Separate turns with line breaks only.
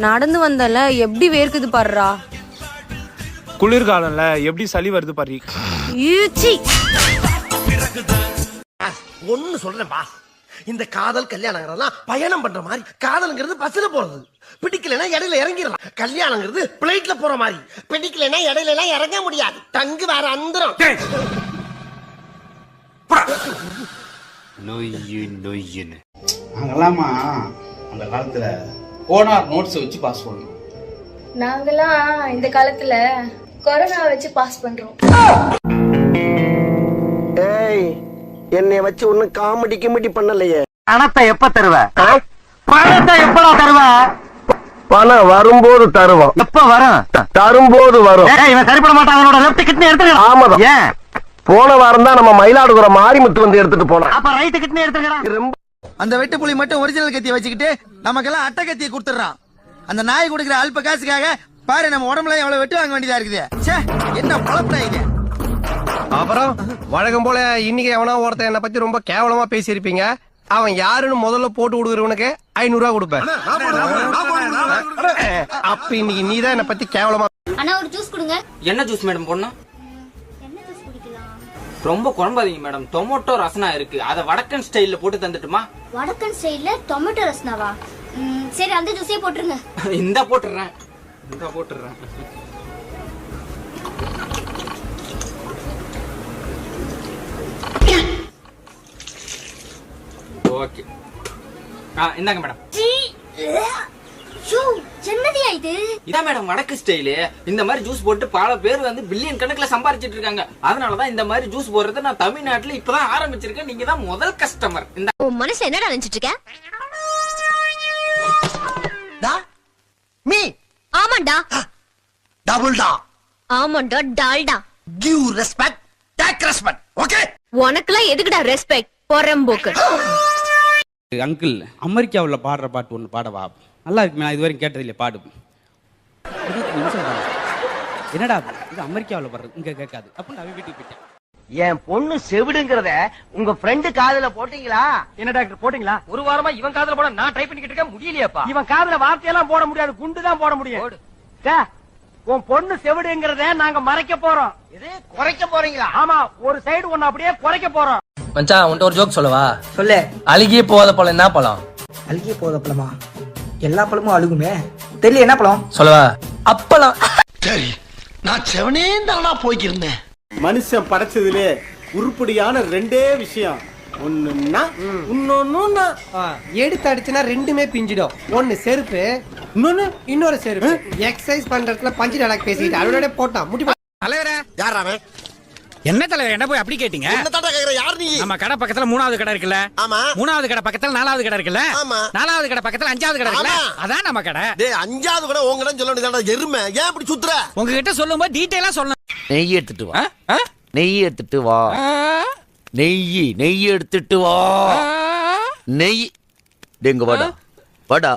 நடந்து வந்தல எப்படி வேர்க்குது பாருடா.
குளிர்காலம்ல எப்படி சளி வருது பாரு.
ஒன்னு சொல்றேன்பா, இந்த காதல் கல்யாணங்கிறதெல்லாம் பயணம் பண்ற மாதிரி. காதல்ங்கிறது பஸ்ல போறது, பிடிக்கலன்னா இடையில இறங்கிடலாம். கல்யாணங்கிறது பிளைட்ல போற மாதிரி, பிடிக்கலன்னா இடையில எல்லாம் இறங்க முடியாது. தங்கு வேற அந்தரம்.
நாங்கெல்லாமா அந்த காலத்துல போனார் நோட்ஸ் வச்சு பாஸ் பண்ணோம்.
நாங்கெல்லாம் இந்த காலத்துல கொரோனா வச்சு பாஸ் பண்றோம்.
ஏய், என்னைய வச்சு ஒண்ணு காமெடி கிமெடி பண்ணலையே.
பணத்தை எப்ப தருவ? பணத்தை எப்படா தருவ?
பணம் வரும்போது தருவோம்.
எப்ப வரும்?
தரும்போது வரும்.
இவன் சரிப்பட மாட்டான். அவனோட லெஃப்ட் கிட்னி எடுத்துக்கலாம்.
ஆமாதான்.
ஏன்?
போன வாரம் தான் நம்ம மயிலாடுதுறை மாரிமுத்து வந்து எடுத்துட்டு போனோம்.
அப்ப ரைட் கிட்னி எடுத்துக்கலாம்.
அந்த வெட்டுப்புலி மட்டும் ஒரிஜினல் கத்தியை வச்சுக்கிட்டு நமக்கெல்லாம் அட்டை கத்தியை கொடுத்துறான். அந்த நாய் கொடுக்குற அல்ப காசுக்காக பாரு நம்ம உடம்புல எவ்வளவு வெட்டு வாங்க வேண்டியதா இருக்குது. என்ன பழப்பா இது?
அப்புறம் வழக்கம் போல இன்னைக்கு எவனா ஒருத்தன் என்ன பத்தி ரொம்ப கேவலமா பேசியிருப்பீங்க. அவன் யாருன்னு முதல்ல போட்டு கொடுக்குறவனுக்கு 500 ரூபா கொடுப்பேன். அப்ப இன்னைக்கு நீதான் என்ன பத்தி கேவலமா.
அண்ணா ஒரு ஜூஸ் கொடுங்க.
என்ன ஜூஸ் மேடம் போடணும்?
என்ன ஜூஸ் குடிக்கலாம்?
ரொம்ப குழம்பாதீங்க மேடம். டொமேட்டோ ரசனா இருக்கு, அத வடக்கன் ஸ்டைல்ல போட்டு தந்துட்டுமா?
வடக்கன் ஸ்டைல்ல டொமேட்டோ ரசனாவா? சரி அந்த ஜூஸே போட்டுருங்க.
இந்த போட்டுறேன். ஓகே, இந்தாங்க மேடம்.
என்னதியா இது?
இதான் மேடம் வடக்கு ஸ்டைலு. இந்த மாதிரி ஜூஸ் போட்டு பல பேர் வந்து பில்லியன் கணக்குல சம்பாரிச்சிட்டு இருக்காங்க. அதனாலதான் இந்த மாதிரி ஜூஸ் போடுறத நான் தமிழ்நாட்டுல இப்பதான் ஆரம்பிச்சிருக்கேன். நீங்க தான் முதல் கஸ்டமர்.
உன் மனசு என்னடா நினைச்சிட்டு இருக்க?
மீ
ஆமாண்டா.
டபுள் டா.
ஆமாண்டா Dalda.
Give respect, take respect. Okay,
உனக்குலாம் எதுக்குடா ரெஸ்பெக்ட்? பொறம்போக்கு.
அங்கிள், அமெரிக்காவுல பாடுற பாட்டு ஒன்று பாடவா? நல்லா இருக்கு. நான் இதுவரைக்கும் கேட்டது இல்லையா? பாடு. 20 நிமிஷம் பாடு. என்னடா இது அமெரிக்காவுல பாடுறது, இங்க கேட்காது அப்படின்னு அவன் வீட்டுக்கு போயிட்டேன்.
என் பொண்ணு செவிடுங்கிறத உங்க ஃப்ரெண்டு காதுல போட்டீங்களா?
என்ன டாக்டர் போட்டீங்களா? ஒரு வாரமா இவன் காதுல போட நான் ட்ரை பண்ணிக்கிட்டு இருக்கேன், முடியலையாப்பா. இவன் காதுல வார்த்தையெல்லாம் போட முடியாது, குண்டு தான் போட முடியும். உன் பொண்ணு செவிடுங்கிறத நாங்க மறைக்க போறோம்.
இது குறைக்க போறீங்களா?
ஆமா, ஒரு சைடு ஒன்னு அப்படியே குறைக்க போறோம்.
மச்சான் உன்ட்ட ஒரு ஜோக் சொல்லவா?
சொல்லு.
அழுகியே போகாத பழம் என்ன பழம்?
அழுகிய போத பழமா? எல்லா பழமும் அழுகுமே. தெரியல, என்ன பழம்
சொல்லவா? அப்பளம்.
சரி, நான் செவனே தானா போய்க்கிருந்தேன்.
மனுஷன் படைச்சதுலே உருப்படியான ரெண்டே விஷயம். ஒண்ணுன்னா இன்னொன்னு
எடுத்து அடிச்சுனா ரெண்டுமே பிஞ்சிடும். ஒன்னு செருப்பு, இன்னொரு செருப்பு. எக்ஸசைஸ் பண்றதுல பஞ்சு டயலாக் பேசிட்டு அவரோட போட்டான் முடி.
தலைவரே,
யார் அவன்?
என்ன தலைவர் என்ன போய் அப்படி கேட்டீங்க?
என்ன தாண்டா கேக்குற? யார் நீ?
நம்ம கடை பக்கத்துல 3வது கடை இருக்குல்ல?
ஆமா.
3வது கடை பக்கத்துல 4வது கடை இருக்குல்ல?
ஆமா.
4வது கடை பக்கத்துல 5வது கடை இருக்குல்ல? அதான் நம்ம கடை.
டேய், 5வது கடை உங்க கடைன்னு சொல்ல வேண்டியதாடா எருமை. ஏன் இப்படி சுத்துற?
உங்ககிட்ட சொல்லும்போது டீடைலா சொல்லணும்.
நெய் எடுத்துட்டு வா. நெய் எடுத்துட்டு வா. நெய் எடுத்துட்டு வா. நெய் டெங்க வாடா வாடா.